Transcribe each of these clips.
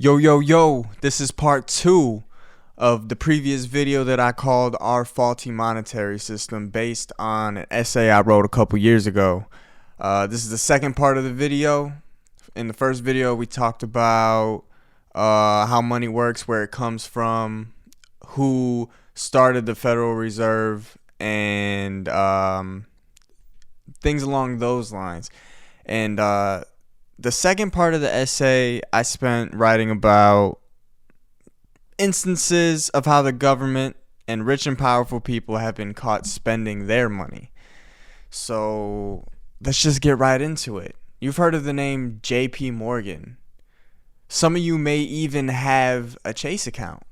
Yo, this is part 2 of the previous video that I called Our Faulty Monetary System, based on an essay I wrote a couple years ago. This is the second part of the video. In the first video, we talked about how money works, where it comes from, who started the Federal Reserve, and things along those lines. And the second part of the essay I spent writing about instances of how the government and rich and powerful people have been caught spending their money. So let's just get right into it. You've heard of the name JP Morgan. Some of you may even have a Chase account.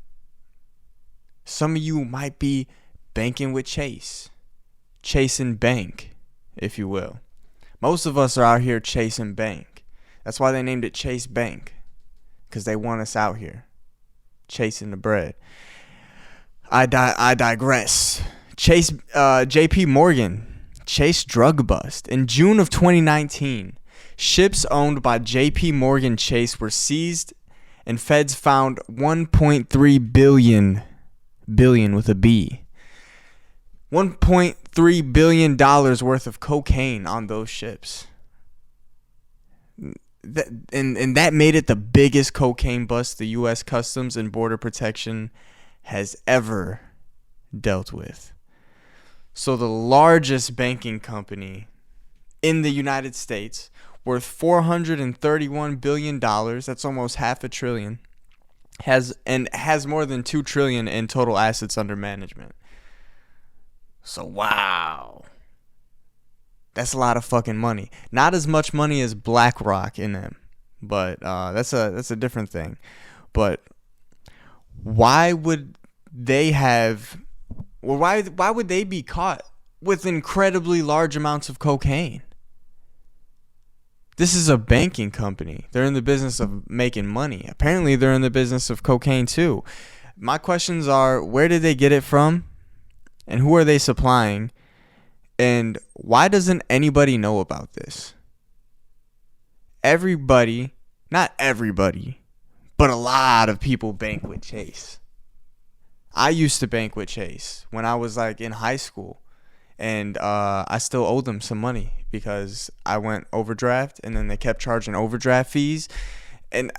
Some of you might be banking with Chase. Chasing bank, if you will. Most of us are out here chasing bank. That's why they named it Chase Bank, because they want us out here chasing the bread. I digress. JP Morgan, Chase drug bust. In June of 2019, ships owned by JP Morgan Chase were seized, and feds found 1.3 billion with a B. $1.3 billion worth of cocaine on those ships. And that made it the biggest cocaine bust the U.S. Customs and Border Protection has ever dealt with. So the largest banking company in the United States, worth $431 billion, that's almost half a trillion, has more than $2 trillion in total assets under management. So wow. That's a lot of fucking money. Not as much money as BlackRock in them, but that's a different thing. But why would they have? Well, why would they be caught with incredibly large amounts of cocaine? This is a banking company. They're in the business of making money. Apparently, they're in the business of cocaine too. My questions are: where did they get it from, and who are they supplying? And why doesn't anybody know about this? Everybody, not everybody, but a lot of people bank with Chase. I used to bank with Chase when I was like in high school, and I still owe them some money because I went overdraft, and then they kept charging overdraft fees. And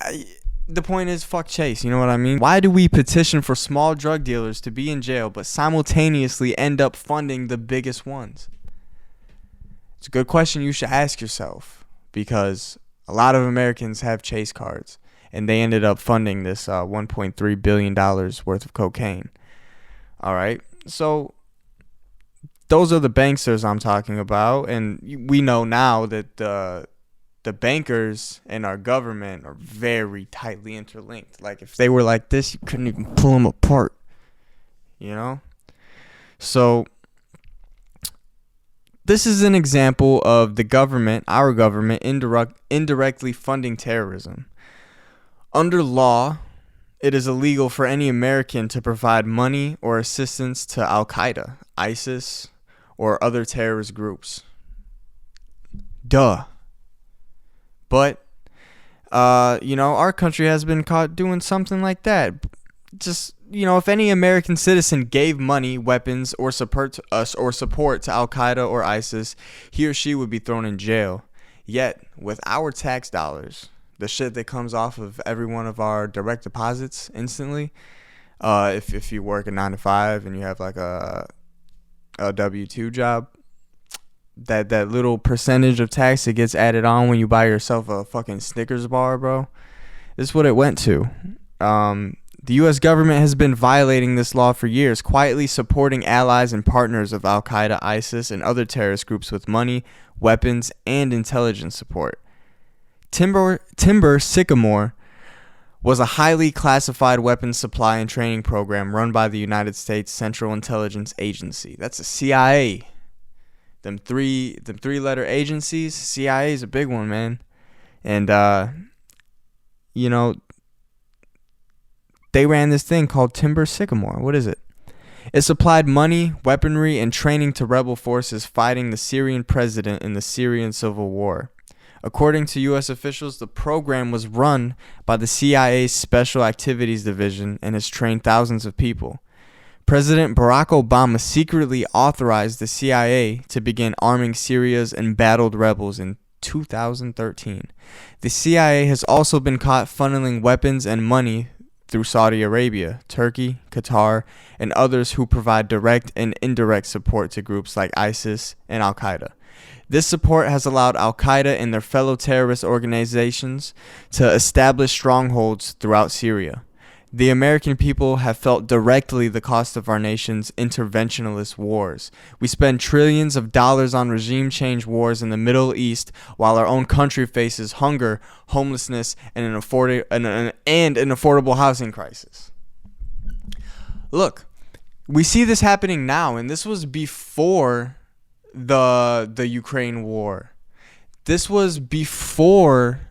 the point is, fuck Chase, you know what I mean? Why do we petition for small drug dealers to be in jail, but simultaneously end up funding the biggest ones? It's a good question you should ask yourself, because a lot of Americans have Chase cards, and they ended up funding this $1.3 billion worth of cocaine. All right, so those are the banksters I'm talking about, and we know now that the bankers and our government are very tightly interlinked. Like, if they were like this, you couldn't even pull them apart, you know? So this is an example of the government, our government, indirectly funding terrorism. Under law, it is illegal for any American to provide money or assistance to Al-Qaeda, ISIS, or other terrorist groups. Duh. But, our country has been caught doing something like that. Just, if any American citizen gave money, weapons, or support to Al-Qaeda or ISIS, he or she would be thrown in jail. Yet, with our tax dollars, the shit that comes off of every one of our direct deposits instantly, if you work a 9 to 5 and you have like a W-2 job, that little percentage of tax that gets added on when you buy yourself a fucking Snickers bar, bro, this is what it went to. The U.S. government has been violating this law for years, quietly supporting allies and partners of Al-Qaeda, ISIS, and other terrorist groups with money, weapons, and intelligence support. Timber Sycamore was a highly classified weapons supply and training program run by the United States Central Intelligence Agency. That's the CIA. Them three-letter agencies. CIA is a big one, man. And they ran this thing called Timber Sycamore. What is it? It supplied money, weaponry, and training to rebel forces fighting the Syrian president in the Syrian civil war. According to U.S. officials, the program was run by the CIA's Special Activities Division and has trained thousands of people. President Barack Obama secretly authorized the CIA to begin arming Syria's embattled rebels in 2013. The CIA has also been caught funneling weapons and money through Saudi Arabia, Turkey, Qatar, and others who provide direct and indirect support to groups like ISIS and Al-Qaeda. This support has allowed Al-Qaeda and their fellow terrorist organizations to establish strongholds throughout Syria. The American people have felt directly the cost of our nation's interventionist wars. We spend trillions of dollars on regime change wars in the Middle East while our own country faces hunger, homelessness, and an affordable housing crisis. Look, we see this happening now, and this was before the Ukraine war. This was before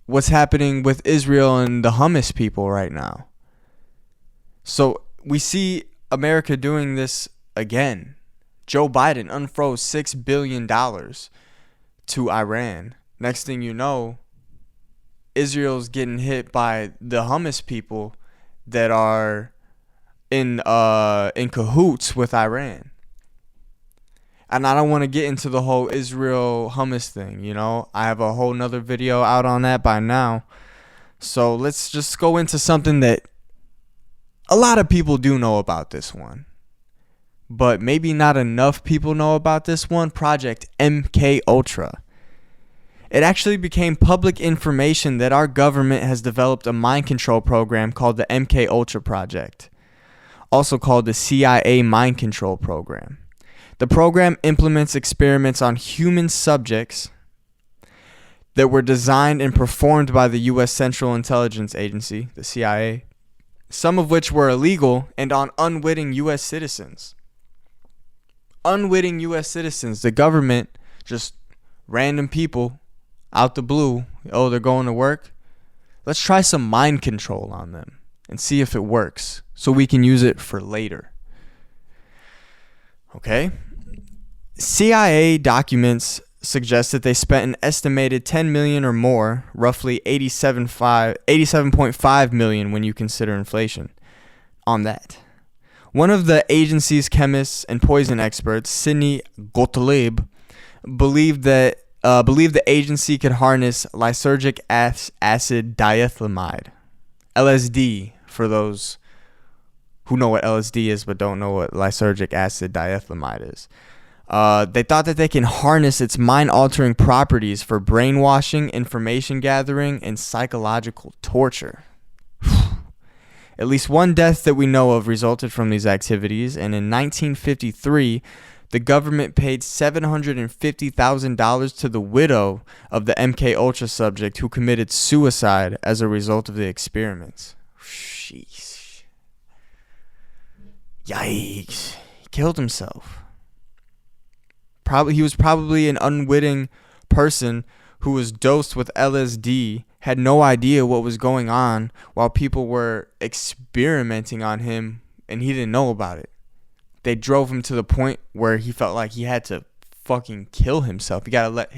what's happening with Israel and the Hamas people right now. So we see America doing this again. Joe Biden unfroze $6 billion to Iran. Next thing you know, Israel's getting hit by the Hamas people that are in cahoots with Iran. And I don't want to get into the whole Israel-Hamas thing, you know. I have a whole nother video out on that by now. So let's just go into something that a lot of people do know about this one. But maybe not enough people know about this one. Project MK Ultra. It actually became public information that our government has developed a mind control program called the MK Ultra Project, also called the CIA Mind Control Program. The program implements experiments on human subjects that were designed and performed by the U.S. Central Intelligence Agency, the CIA, some of which were illegal, and on unwitting U.S. citizens. Unwitting U.S. citizens. The government, just random people out the blue, oh, they're going to work? Let's try some mind control on them and see if it works so we can use it for later. Okay? CIA documents suggest that they spent an estimated $10 million or more, roughly $87.5 million when you consider inflation, on that. One of the agency's chemists and poison experts, Sidney Gottlieb, believed the agency could harness lysergic acid diethylamide, LSD, for those who know what LSD is but don't know what lysergic acid diethylamide is. They thought that they can harness its mind-altering properties for brainwashing, information gathering, and psychological torture. At least one death that we know of resulted from these activities, and in 1953, the government paid $750,000 to the widow of the MK Ultra subject who committed suicide as a result of the experiments. Sheesh. Yikes. He killed himself. He was probably an unwitting person who was dosed with LSD, had no idea what was going on while people were experimenting on him, and he didn't know about it. They drove him to the point where he felt like he had to fucking kill himself. He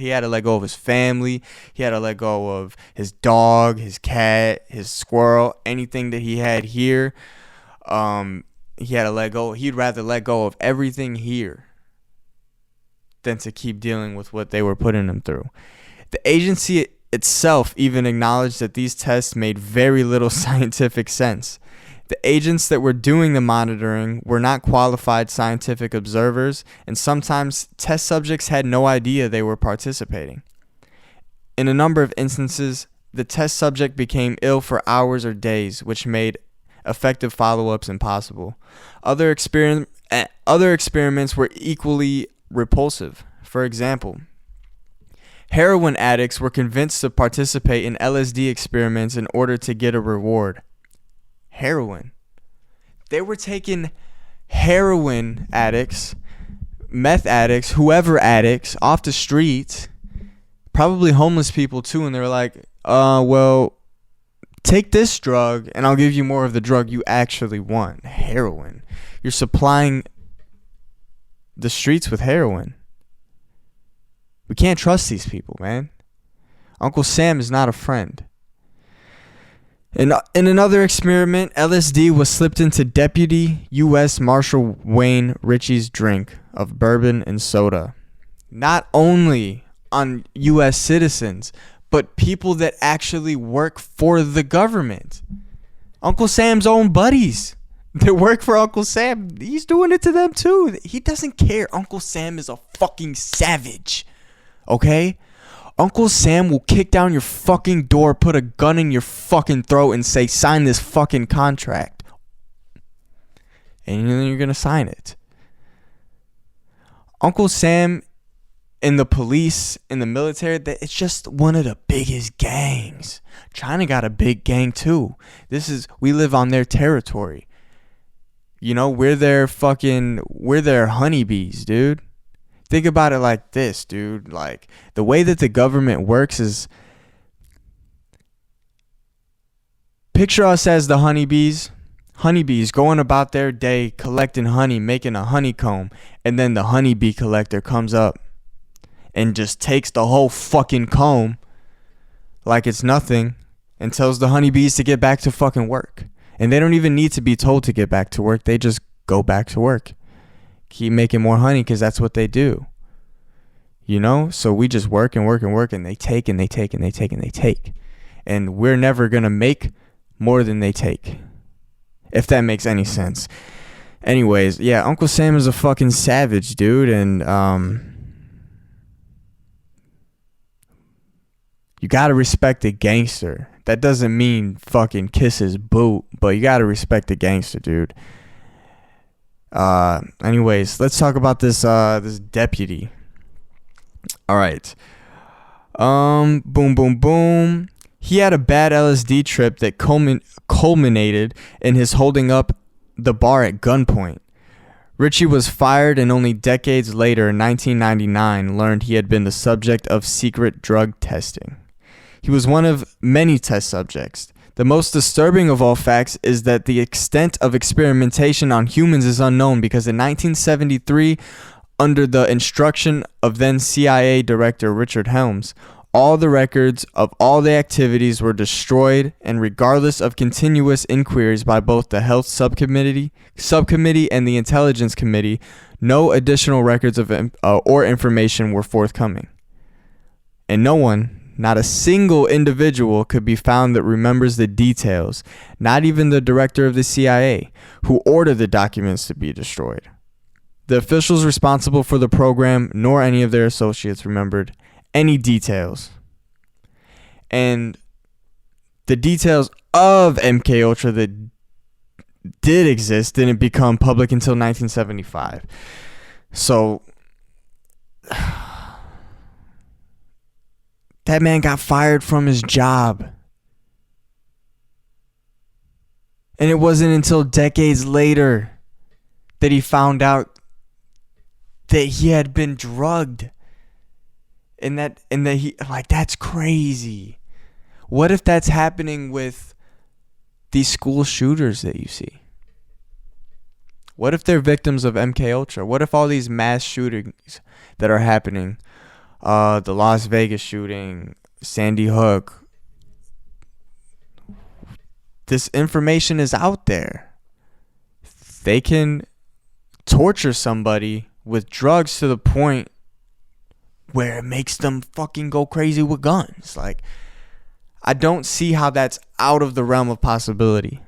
had to let go of his family. He had to let go of his dog, his cat, his squirrel, anything that he had here. He had to let go. He'd rather let go of everything here than to keep dealing with what they were putting him through. The agency itself even acknowledged that these tests made very little scientific sense. The agents that were doing the monitoring were not qualified scientific observers, and sometimes test subjects had no idea they were participating. In a number of instances, the test subject became ill for hours or days, which made effective follow-ups impossible. Other experiments were equally repulsive. For example, heroin addicts were convinced to participate in LSD experiments in order to get a reward. Heroin. They were taking heroin addicts, meth addicts, whoever addicts off the streets, probably homeless people too, and they were like, well, take this drug and I'll give you more of the drug you actually want. Heroin. You're supplying the streets with heroin. We can't trust these people, man. Uncle Sam is not a friend. In another experiment, LSD was slipped into Deputy U.S. Marshal Wayne Ritchie's drink of bourbon and soda. Not only on U.S. citizens, but people that actually work for the government. Uncle Sam's own buddies that work for Uncle Sam, he's doing it to them too. He doesn't care. Uncle Sam is a fucking savage. Okay? Uncle Sam will kick down your fucking door, put a gun in your fucking throat, and say, sign this fucking contract. And then you're going to sign it. Uncle Sam and the police and the military, it's just one of the biggest gangs. China got a big gang too. We live on their territory. You know, we're their honeybees, dude. Think about it like this, dude. Like, the way that the government works is, picture us as the honeybees. Honeybees going about their day collecting honey, making a honeycomb, and then the honeybee collector comes up and just takes the whole fucking comb like it's nothing and tells the honeybees to get back to fucking work. And they don't even need to be told to get back to work. They just go back to work. Keep making more honey because that's what they do. You know? So we just work and work and work, and they take and they take and they take and they take. And we're never going to make more than they take. If that makes any sense. Anyways, yeah, Uncle Sam is a fucking savage, dude. And you got to respect a gangster. That doesn't mean fucking kiss his boot, but you got to respect a gangster, dude. Anyways, let's talk about this deputy. All right. Boom, boom, boom. He had a bad LSD trip that culminated in his holding up the bar at gunpoint. Ritchie was fired, and only decades later, in 1999, learned he had been the subject of secret drug testing. He was one of many test subjects. The most disturbing of all facts is that the extent of experimentation on humans is unknown, because in 1973, under the instruction of then CIA Director Richard Helms, all the records of all the activities were destroyed, and regardless of continuous inquiries by both the Health Subcommittee and the Intelligence Committee, no additional records of or information were forthcoming. And no one, not a single individual, could be found that remembers the details, not even the director of the CIA, who ordered the documents to be destroyed. The officials responsible for the program, nor any of their associates, remembered any details. And the details of MKUltra that did exist didn't become public until 1975. So that man got fired from his job. And it wasn't until decades later that he found out that he had been drugged. And that he, like, that's crazy. What if that's happening with these school shooters that you see? What if they're victims of MKUltra? What if all these mass shootings that are happening, the Las Vegas shooting, Sandy Hook, this information is out there. They can torture somebody with drugs to the point where it makes them fucking go crazy with guns. Like, I don't see how that's out of the realm of possibility.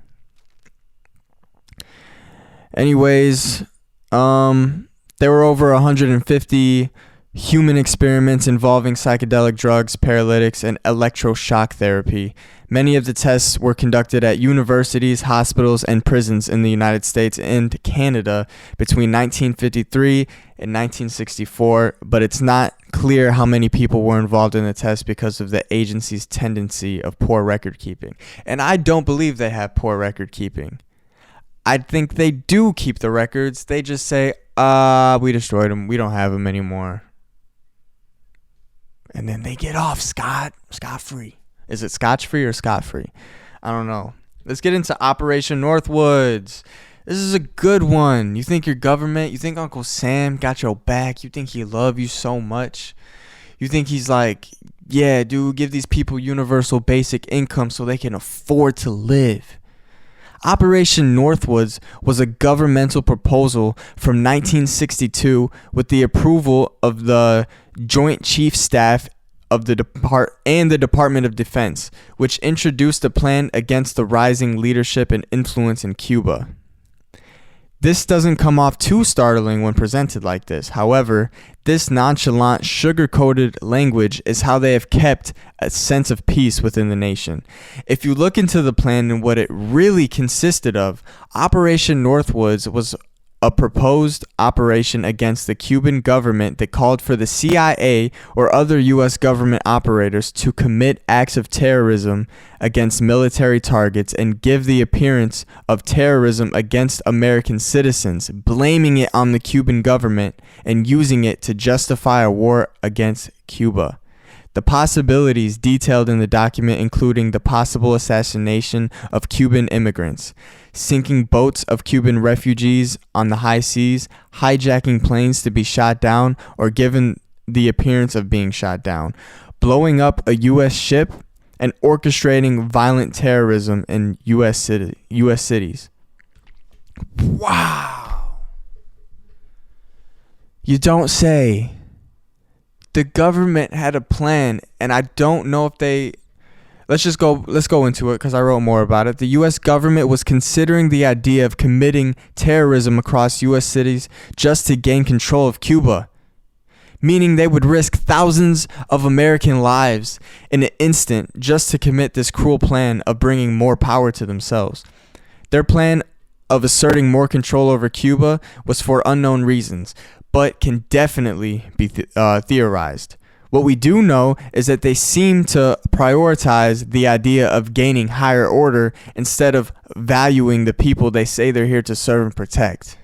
Anyways, there were over 150 human experiments involving psychedelic drugs, paralytics, and electroshock therapy. Many of the tests were conducted at universities, hospitals, and prisons in the United States and Canada between 1953 and 1964, but it's not clear how many people were involved in the test because of the agency's tendency of poor record keeping. And I don't believe they have poor record keeping. I think they do keep the records. They just say, we destroyed them. We don't have them anymore. And then they get off scot-free. Is it scotch-free or scot-free? I don't know. Let's get into Operation Northwoods. This is a good one. You think your government, you think Uncle Sam got your back? You think he love you so much? You think he's like Yeah, dude, give these people universal basic income so they can afford to live. Operation Northwoods was a governmental proposal from 1962 with the approval of the Joint Chiefs Staff of the Department of Defense, which introduced a plan against the rising leadership and influence in Cuba. This doesn't come off too startling when presented like this. However, this nonchalant, sugar-coated language is how they have kept a sense of peace within the nation. If you look into the plan and what it really consisted of, Operation Northwoods was a proposed operation against the Cuban government that called for the CIA or other U.S. government operators to commit acts of terrorism against military targets and give the appearance of terrorism against American citizens, blaming it on the Cuban government and using it to justify a war against Cuba. The possibilities detailed in the document including the possible assassination of Cuban immigrants, sinking boats of Cuban refugees on the high seas, hijacking planes to be shot down or given the appearance of being shot down, blowing up a U.S. ship, and orchestrating violent terrorism in U.S. cities. Wow. You don't say. The government had a plan, and I don't know if they... Let's go into it because I wrote more about it. The U.S. government was considering the idea of committing terrorism across U.S. cities just to gain control of Cuba, meaning they would risk thousands of American lives in an instant just to commit this cruel plan of bringing more power to themselves. Their plan of asserting more control over Cuba was for unknown reasons, but can definitely be theorized. What we do know is that they seem to prioritize the idea of gaining higher order instead of valuing the people they say they're here to serve and protect.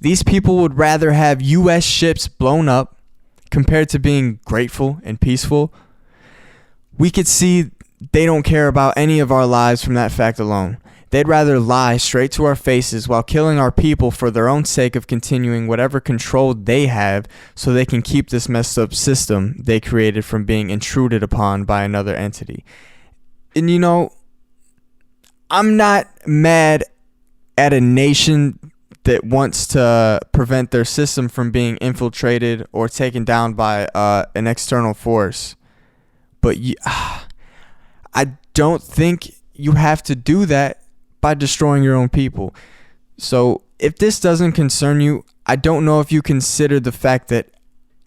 These people would rather have U.S. ships blown up compared to being grateful and peaceful. We could see they don't care about any of our lives from that fact alone. They'd rather lie straight to our faces while killing our people for their own sake of continuing whatever control they have so they can keep this messed up system they created from being intruded upon by another entity. And you know, I'm not mad at a nation that wants to prevent their system from being infiltrated or taken down by an external force. But I don't think you have to do that by destroying your own people. So if this doesn't concern you, I don't know if you consider the fact that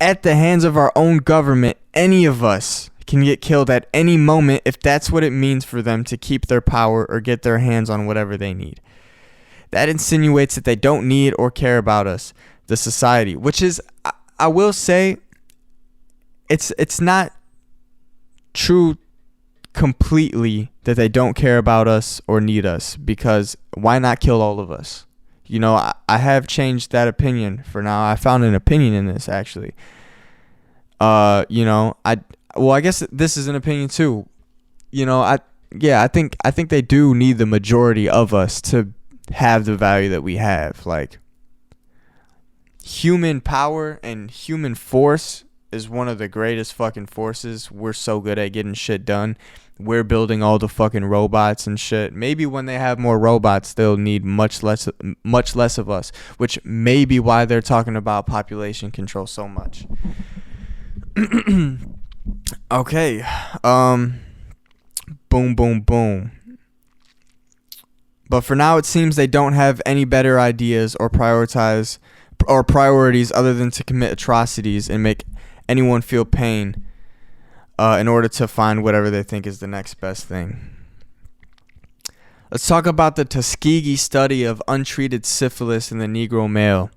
at the hands of our own government, any of us can get killed at any moment if that's what it means for them to keep their power or get their hands on whatever they need. That insinuates that they don't need or care about us, the society, which is, I will say, it's not true completely that they don't care about us or need us, because why not kill all of us? You know, I have changed that opinion for now. I found an opinion in this actually. I guess this is an opinion too. You know, I think they do need the majority of us to have the value that we have. Like, human power and human force is one of the greatest fucking forces. We're so good at getting shit done. We're building all the fucking robots and shit. Maybe when they have more robots, they'll need much less of us, which may be why they're talking about population control so much. Okay. Boom, boom, boom. But for now, it seems they don't have any better ideas or priorities other than to commit atrocities and make anyone feel pain in order to find whatever they think is the next best thing. Let's talk about the Tuskegee study of untreated syphilis in the Negro male.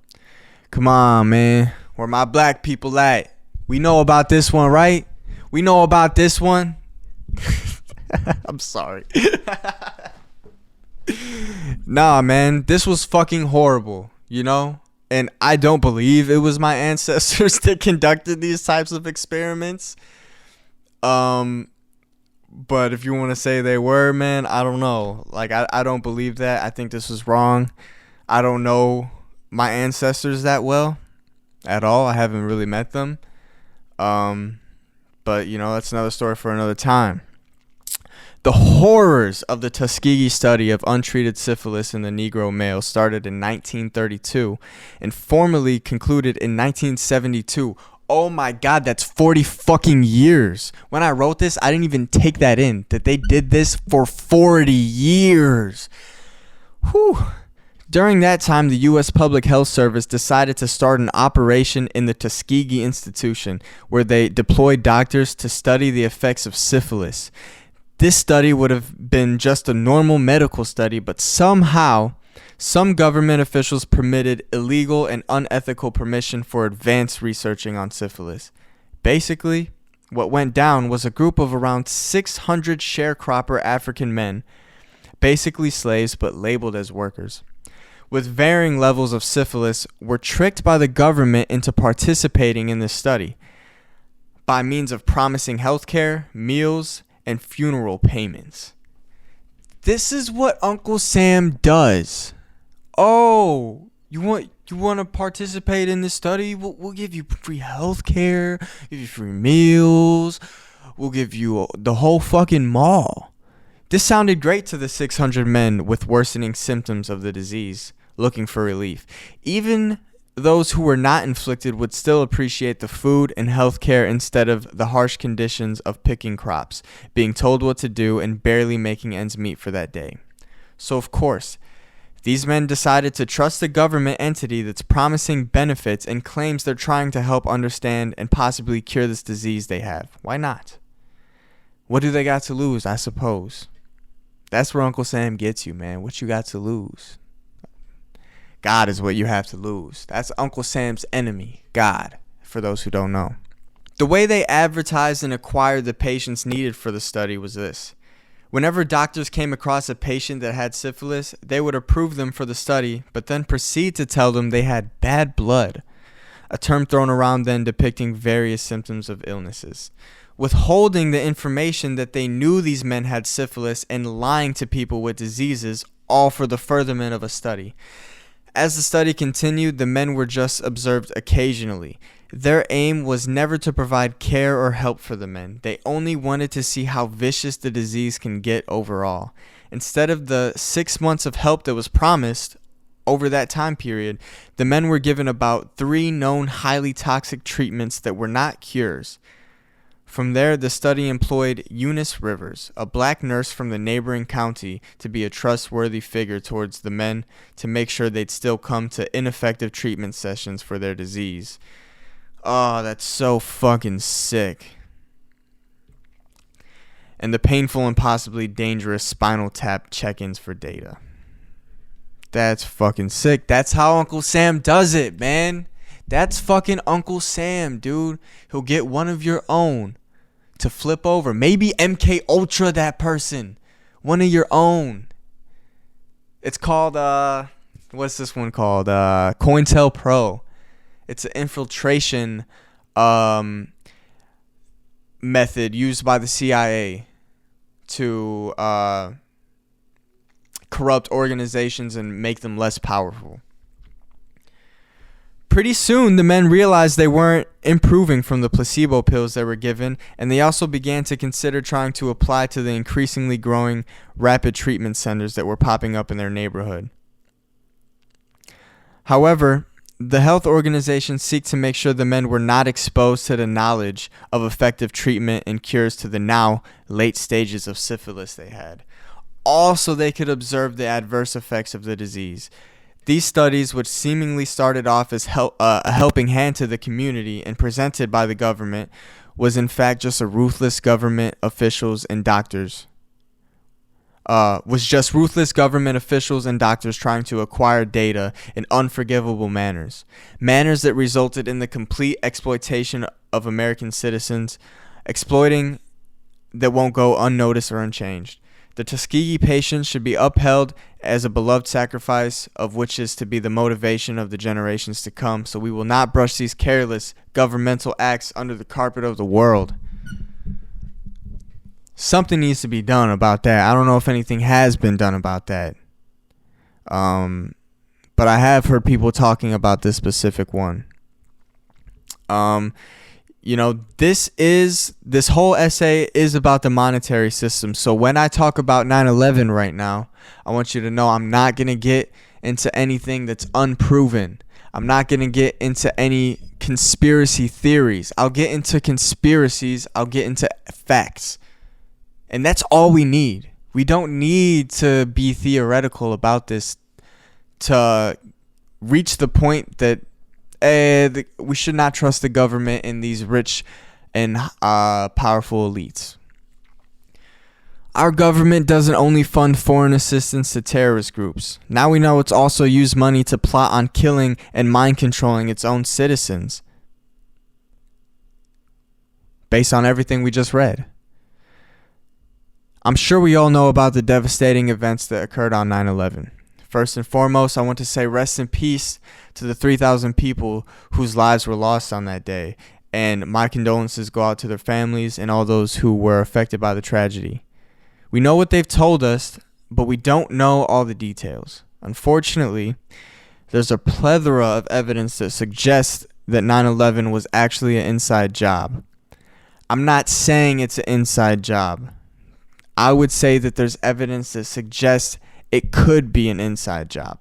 Come on, man. Where my black people at? We know about this one, right? We know about this one. I'm sorry. Nah, man. This was fucking horrible, you know? And I don't believe it was my ancestors that conducted these types of experiments. But if you want to say they were, man, I don't know. Like, I don't believe that. I think this was wrong. I don't know my ancestors that well at all. I haven't really met them. But, that's another story for another time. The horrors of the Tuskegee study of untreated syphilis in the Negro male started in 1932 and formally concluded in 1972. Oh my God, that's 40 fucking years. When I wrote this, I didn't even take that in, that they did this for 40 years. Whew. During that time, the U.S. Public Health Service decided to start an operation in the Tuskegee Institution, where they deployed doctors to study the effects of syphilis. This study would have been just a normal medical study, but somehow, some government officials permitted illegal and unethical permission for advanced researching on syphilis. Basically, what went down was a group of around 600 sharecropper African men, basically slaves but labeled as workers, with varying levels of syphilis, were tricked by the government into participating in this study by means of promising health care, meals, and funeral payments. This is what Uncle Sam does. Oh, you want to participate in this study? We'll give you free health care, give you free meals, we'll give you the whole fucking mall. This sounded great to the 600 men with worsening symptoms of the disease, looking for relief. Even those who were not inflicted would still appreciate the food and health care instead of the harsh conditions of picking crops, being told what to do, and barely making ends meet for that day. So of course, these men decided to trust a government entity that's promising benefits and claims they're trying to help understand and possibly cure this disease they have. Why not? What do they got to lose, I suppose? That's where Uncle Sam gets you, man. What you got to lose? God is what you have to lose. That's Uncle Sam's enemy, God, for those who don't know. The way they advertised and acquired the patients needed for the study was this. Whenever doctors came across a patient that had syphilis, they would approve them for the study, but then proceed to tell them they had bad blood, a term thrown around then depicting various symptoms of illnesses, withholding the information that they knew these men had syphilis and lying to people with diseases, all for the furtherment of a study. As the study continued, the men were just observed occasionally. Their aim was never to provide care or help for the men. They only wanted to see how vicious the disease can get overall. Instead of the 6 months of help that was promised over that time period, the men were given about 3 known highly toxic treatments that were not cures. From there, the study employed Eunice Rivers, a black nurse from the neighboring county, to be a trustworthy figure towards the men to make sure they'd still come to ineffective treatment sessions for their disease. Oh, that's so fucking sick. And the painful and possibly dangerous spinal tap check-ins for data. That's fucking sick. That's how Uncle Sam does it, man. That's fucking Uncle Sam, dude. He'll get one of your own to flip over. Maybe MK Ultra that person. One of your own. It's called, what's this one called? COINTELPRO. It's an infiltration method used by the CIA to corrupt organizations and make them less powerful. Pretty soon, the men realized they weren't improving from the placebo pills they were given, and they also began to consider trying to apply to the increasingly growing rapid treatment centers that were popping up in their neighborhood. However, the health organizations seek to make sure the men were not exposed to the knowledge of effective treatment and cures to the now late stages of syphilis they had. Also, they could observe the adverse effects of the disease. These studies, which seemingly started off as a helping hand to the community and presented by the government, was in fact just ruthless government officials and doctors trying to acquire data in unforgivable manners that resulted in the complete exploitation of American citizens, exploiting that won't go unnoticed or unchanged. The Tuskegee patients should be upheld as a beloved sacrifice, of which is to be the motivation of the generations to come, so we will not brush these careless governmental acts under the carpet of the world. Something needs to be done about that. I don't know if anything has been done about that. But I have heard people talking about this specific one. This whole essay is about the monetary system. So when I talk about 9/11 right now, I want you to know I'm not going to get into anything that's unproven. I'm not going to get into any conspiracy theories. I'll get into conspiracies. I'll get into facts. And that's all we need. We don't need to be theoretical about this to reach the point that we should not trust the government and these rich and powerful elites. Our government doesn't only fund foreign assistance to terrorist groups. Now we know it's also used money to plot on killing and mind controlling its own citizens. Based on everything we just read. I'm sure we all know about the devastating events that occurred on 9/11. First and foremost, I want to say rest in peace to the 3,000 people whose lives were lost on that day. And my condolences go out to their families and all those who were affected by the tragedy. We know what they've told us, but we don't know all the details. Unfortunately, there's a plethora of evidence that suggests that 9/11 was actually an inside job. I'm not saying it's an inside job. I would say that there's evidence that suggests it could be an inside job.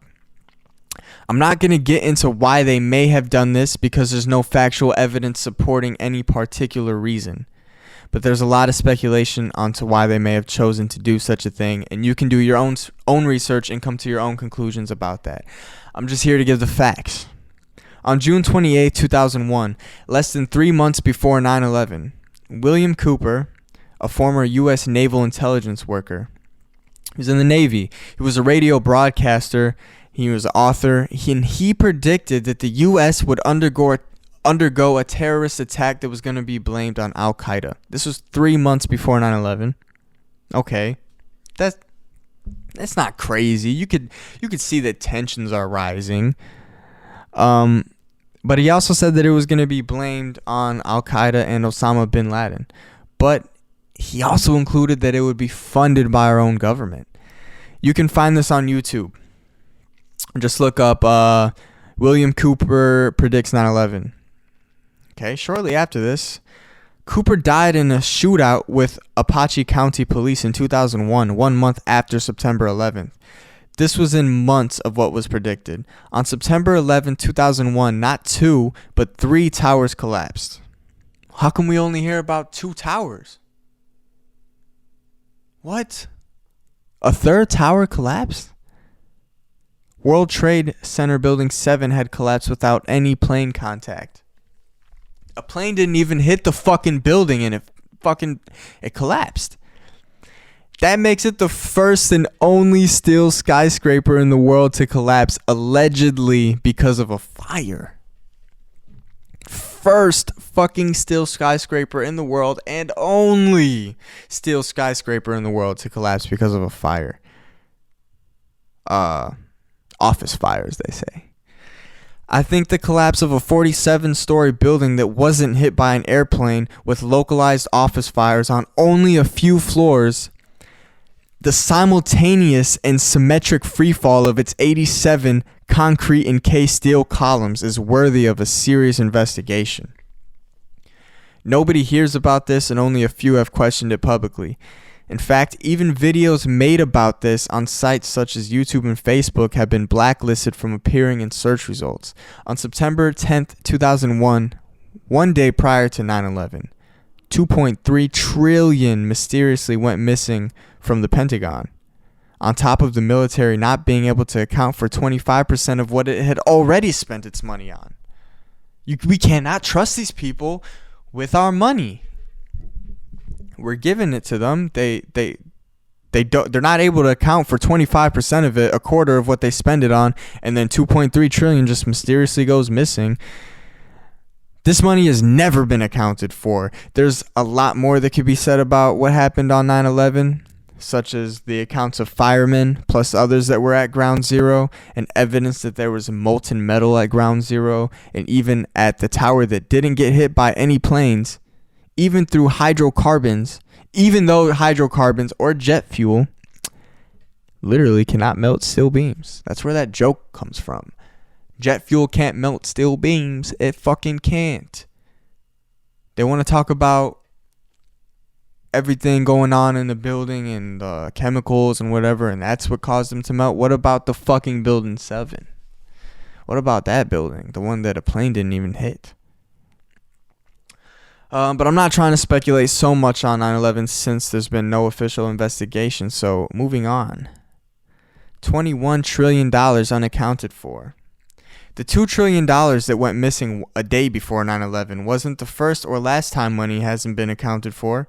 I'm not going to get into why they may have done this because there's no factual evidence supporting any particular reason. But there's a lot of speculation onto why they may have chosen to do such a thing, and you can do your own research and come to your own conclusions about that. I'm just here to give the facts. On June 28, 2001, less than 3 months before 9/11, William Cooper, a former U.S. naval intelligence worker, he was in the Navy. He was a radio broadcaster. He was an author. He predicted that the U.S. would undergo a terrorist attack that was going to be blamed on Al-Qaeda. This was 3 months before 9/11. Okay, that's not crazy. You could see that tensions are rising. But he also said that it was going to be blamed on Al-Qaeda and Osama bin Laden. But he also included that it would be funded by our own government. You can find this on YouTube. Just look up William Cooper predicts 9/11. Okay, shortly after this, Cooper died in a shootout with Apache County Police in 2001, 1 month after September 11th. This was in months of what was predicted. On September 11, 2001, not 2, but 3 towers collapsed. How come we only hear about 2 towers? What? A 3rd tower collapsed? World Trade Center Building 7 had collapsed without any plane contact. A plane didn't even hit the fucking building and it collapsed. That makes it the first and only steel skyscraper in the world to collapse, allegedly because of a fire. First fucking steel skyscraper in the world and only steel skyscraper in the world to collapse because of a fire. Office fires, they say. I think the collapse of a 47-story building that wasn't hit by an airplane with localized office fires on only a few floors, the simultaneous and symmetric freefall of its 87 concrete encased steel columns is worthy of a serious investigation. Nobody hears about this and only a few have questioned it publicly. In fact, even videos made about this on sites such as YouTube and Facebook have been blacklisted from appearing in search results. On September 10th, 2001, one day prior to 9/11, $2.3 trillion mysteriously went missing from the Pentagon, on top of the military not being able to account for 25% of what it had already spent its money on. We cannot trust these people with our money. We're giving it to them. They're not able to account for 25% of it, a quarter of what they spend it on, and then 2.3 trillion just mysteriously goes missing. This money has never been accounted for. There's a lot more that could be said about what happened on 9/11, such as the accounts of firemen plus others that were at Ground Zero, and evidence that there was molten metal at Ground Zero, and even at the tower that didn't get hit by any planes, even through hydrocarbons, even though hydrocarbons or jet fuel literally cannot melt steel beams. That's where that joke comes from. Jet fuel can't melt steel beams. It fucking can't. They want to talk about everything going on in the building and chemicals and whatever, and that's what caused them to melt. What about the fucking Building 7? What about that building? The one that a plane didn't even hit. But I'm not trying to speculate so much on 9/11 since there's been no official investigation. So moving on. $21 trillion unaccounted for. The $2 trillion that went missing a day before 9/11 wasn't the first or last time money hasn't been accounted for.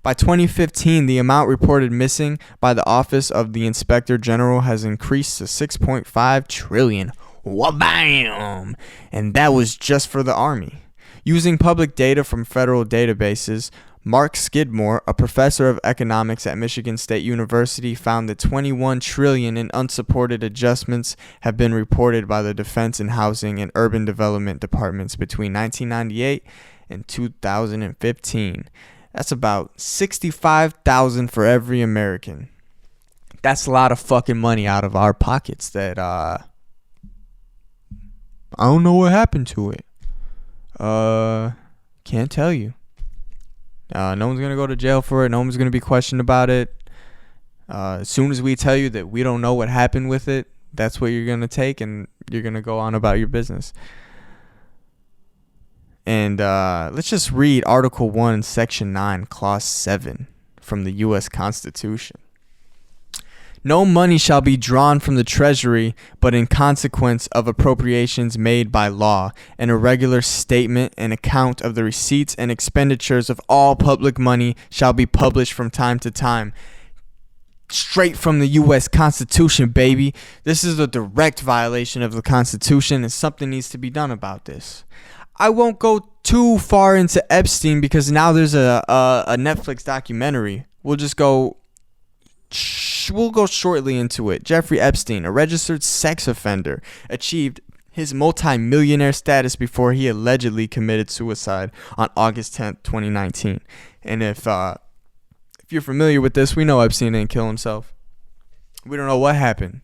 By 2015, the amount reported missing by the Office of the Inspector General has increased to $6.5 trillion. Wha-bam! And that was just for the Army. Using public data from federal databases, Mark Skidmore, a professor of economics at Michigan State University, found that $21 trillion in unsupported adjustments have been reported by the Defense and Housing and Urban Development Departments between 1998 and 2015. That's about $65,000 for every American. That's a lot of fucking money out of our pockets that I don't know what happened to it. Can't tell you. No one's gonna go to jail for it. No one's gonna be questioned about it. As soon as we tell you that we don't know what happened with it, that's what you're gonna take, and you're gonna go on about your business. And let's just read Article 1, Section 9, Clause 7 from the U.S. Constitution. No money shall be drawn from the Treasury, but in consequence of appropriations made by law, and a regular statement and account of the receipts and expenditures of all public money shall be published from time to time. Straight from the U.S. Constitution, baby. This is a direct violation of the Constitution, and something needs to be done about this. I won't go too far into Epstein because now there's a Netflix documentary. We'll go shortly into it. Jeffrey Epstein, a registered sex offender, achieved his multi-millionaire status before he allegedly committed suicide on August 10th, 2019. And if you're familiar with this, we know Epstein didn't kill himself. We don't know what happened.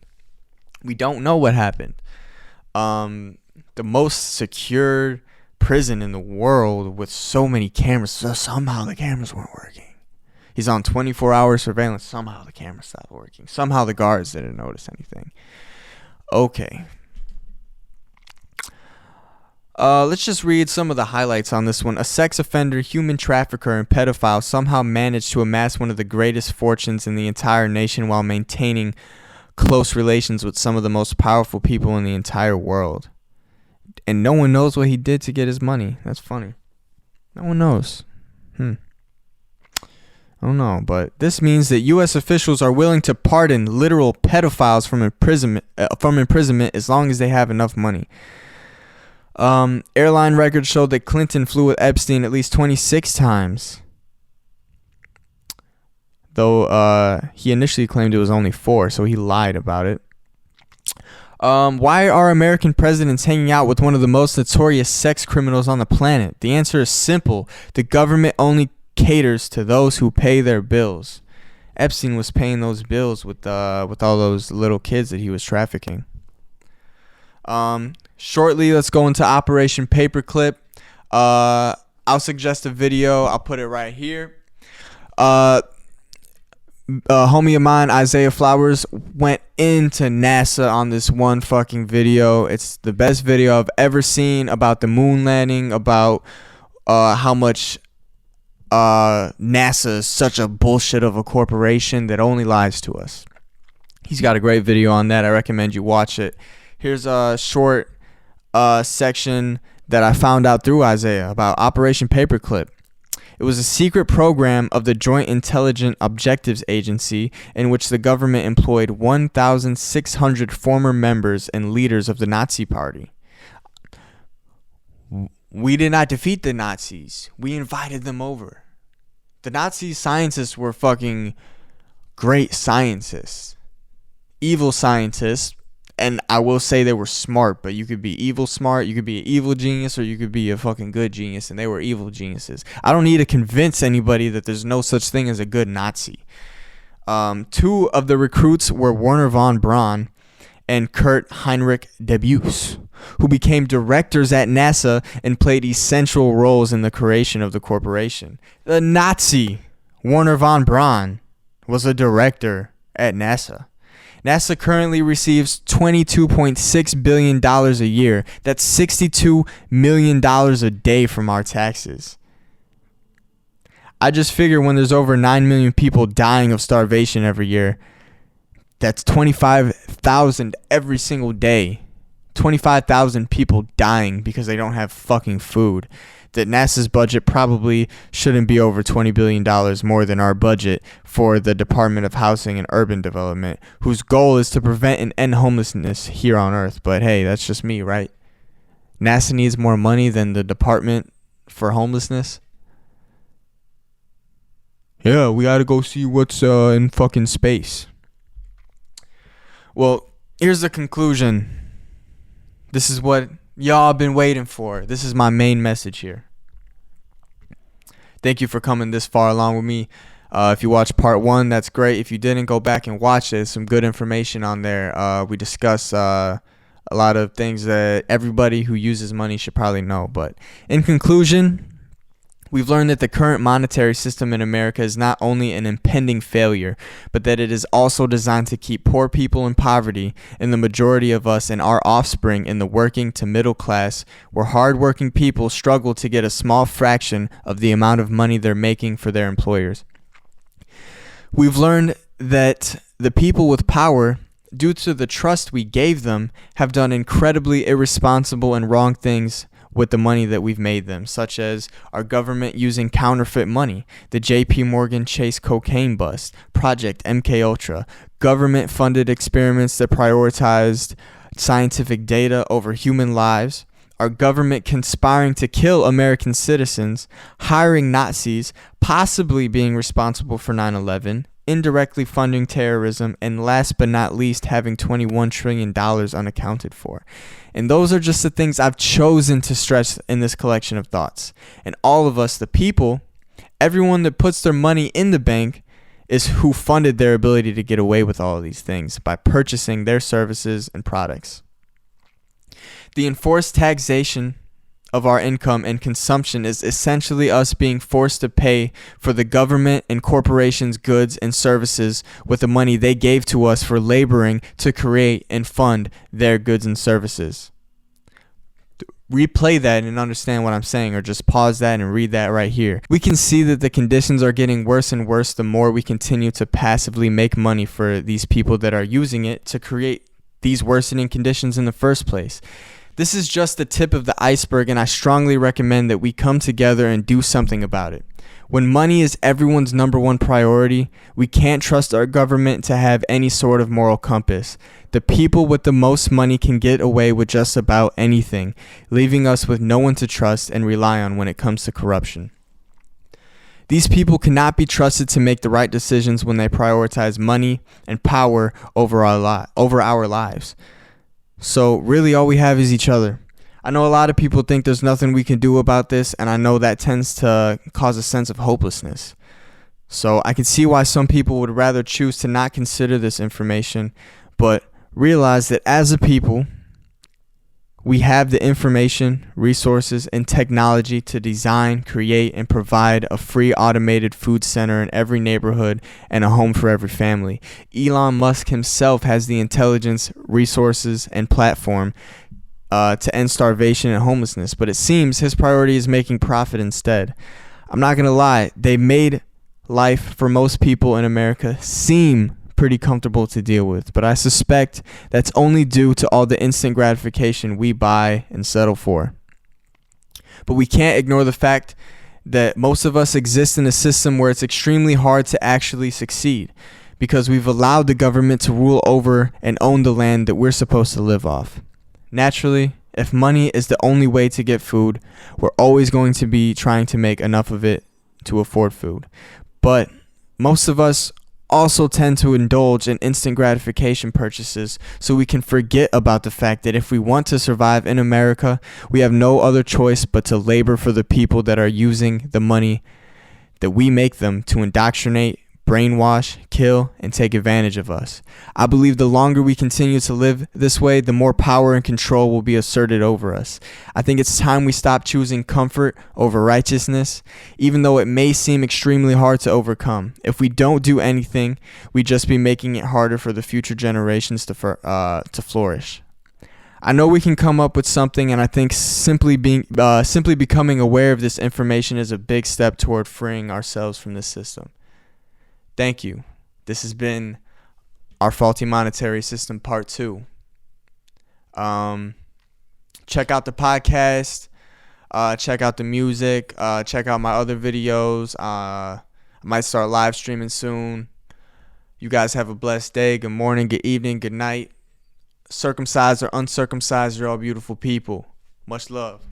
We don't know what happened. The most secured prison in the world with so many cameras, so somehow the cameras weren't working. He's on 24-hour surveillance. Somehow the camera stopped working. Somehow the guards didn't notice anything. Okay. Let's just read some of the highlights on this one. A sex offender, human trafficker, and pedophile somehow managed to amass one of the greatest fortunes in the entire nation while maintaining close relations with some of the most powerful people in the entire world. And no one knows what he did to get his money. That's funny. No one knows. I don't know, but this means that U.S. officials are willing to pardon literal pedophiles from imprisonment as long as they have enough money. Airline records showed that Clinton flew with Epstein at least 26 times, though he initially claimed it was only 4, so he lied about it. Why are American presidents hanging out with one of the most notorious sex criminals on the planet? The answer is simple. The government only caters to those who pay their bills. Epstein was paying those bills with all those little kids that he was trafficking. Shortly, let's go into Operation Paperclip. I'll suggest a video. I'll put it right here. Homie of mine, Isaiah Flowers, went into NASA on this one fucking video. It's the best video I've ever seen about the moon landing, about how much NASA is such a bullshit of a corporation that only lies to us. He's got a great video on that. I recommend you watch it. Here's a short section that I found out through Isaiah about Operation Paperclip. It was a secret program of the Joint Intelligence Objectives Agency in which the government employed 1,600 former members and leaders of the Nazi Party. We did not defeat the Nazis. We invited them over. The Nazi scientists were fucking great scientists. Evil scientists. And I will say they were smart, but you could be evil smart, you could be an evil genius, or you could be a fucking good genius, and they were evil geniuses. I don't need to convince anybody that there's no such thing as a good Nazi. 2 of the recruits were Werner von Braun and Kurt Heinrich Debus. who became directors at NASA and played essential roles in the creation of the corporation. The Nazi Wernher von Braun was a director at NASA. NASA currently receives $22.6 billion a year. That's $62 million a day from our taxes. I just figure when there's over 9 million people dying of starvation every year, that's 25,000 every single day. 25,000 people dying because they don't have fucking food. That NASA's budget probably shouldn't be over $20 billion more than our budget for the Department of Housing and Urban Development, whose goal is to prevent and end homelessness here on Earth. But hey, that's just me, right? NASA needs more money than the Department for Homelessness. Yeah, we gotta go see what's in fucking space. Well, here's the conclusion. This is what y'all been waiting for. This is my main message here. Thank you for coming this far along with me. If you watched part 1, that's great. If you didn't, go back and watch it. There's some good information on there. We discuss a lot of things that everybody who uses money should probably know. But in conclusion, we've learned that the current monetary system in America is not only an impending failure, but that it is also designed to keep poor people in poverty and the majority of us and our offspring in the working to middle class, where hardworking people struggle to get a small fraction of the amount of money they're making for their employers. We've learned that the people with power, due to the trust we gave them, have done incredibly irresponsible and wrong things with the money that we've made them, such as our government using counterfeit money, the JP Morgan Chase cocaine bust, Project MKUltra, government-funded experiments that prioritized scientific data over human lives, our government conspiring to kill American citizens, hiring Nazis, possibly being responsible for 9/11, indirectly funding terrorism, and last but not least, having $21 trillion unaccounted for. And those are just the things I've chosen to stress in this collection of thoughts. And all of us, the people, everyone that puts their money in the bank, is who funded their ability to get away with all of these things by purchasing their services and products. The enforced taxation of our income and consumption is essentially us being forced to pay for the government and corporations' goods and services with the money they gave to us for laboring to create and fund their goods and services. Replay that and understand what I'm saying, or just pause that and read that right here. We can see that the conditions are getting worse and worse the more we continue to passively make money for these people that are using it to create these worsening conditions in the first place. This is just the tip of the iceberg, and I strongly recommend that we come together and do something about it. When money is everyone's number one priority, we can't trust our government to have any sort of moral compass. The people with the most money can get away with just about anything, leaving us with no one to trust and rely on when it comes to corruption. These people cannot be trusted to make the right decisions when they prioritize money and power over our lives. So really all we have is each other. I know a lot of people think there's nothing we can do about this, and I know that tends to cause a sense of hopelessness. So I can see why some people would rather choose to not consider this information, but realize that as a people, we have the information, resources, and technology to design, create, and provide a free automated food center in every neighborhood and a home for every family. Elon Musk himself has the intelligence, resources, and platform to end starvation and homelessness, but it seems his priority is making profit instead. I'm not going to lie, they made life for most people in America seem pretty comfortable to deal with, but I suspect that's only due to all the instant gratification we buy and settle for. But we can't ignore the fact that most of us exist in a system where it's extremely hard to actually succeed, because we've allowed the government to rule over and own the land that we're supposed to live off. Naturally, if money is the only way to get food, we're always going to be trying to make enough of it to afford food. But most of us also tend to indulge in instant gratification purchases, so we can forget about the fact that if we want to survive in America, we have no other choice but to labor for the people that are using the money that we make them to indoctrinate, brainwash, kill, and take advantage of us. I believe the longer we continue to live this way, the more power and control will be asserted over us. I think it's time we stop choosing comfort over righteousness, even though it may seem extremely hard to overcome. If we don't do anything, we just be making it harder for the future generations to flourish. I know we can come up with something, and I think simply becoming aware of this information is a big step toward freeing ourselves from this system. Thank you. This has been our Faulty Monetary System Part 2. Check out the podcast. Check out the music. Check out my other videos. I might start live streaming soon. You guys have a blessed day. Good morning, good evening, good night. Circumcised or uncircumcised, you're all beautiful people. Much love.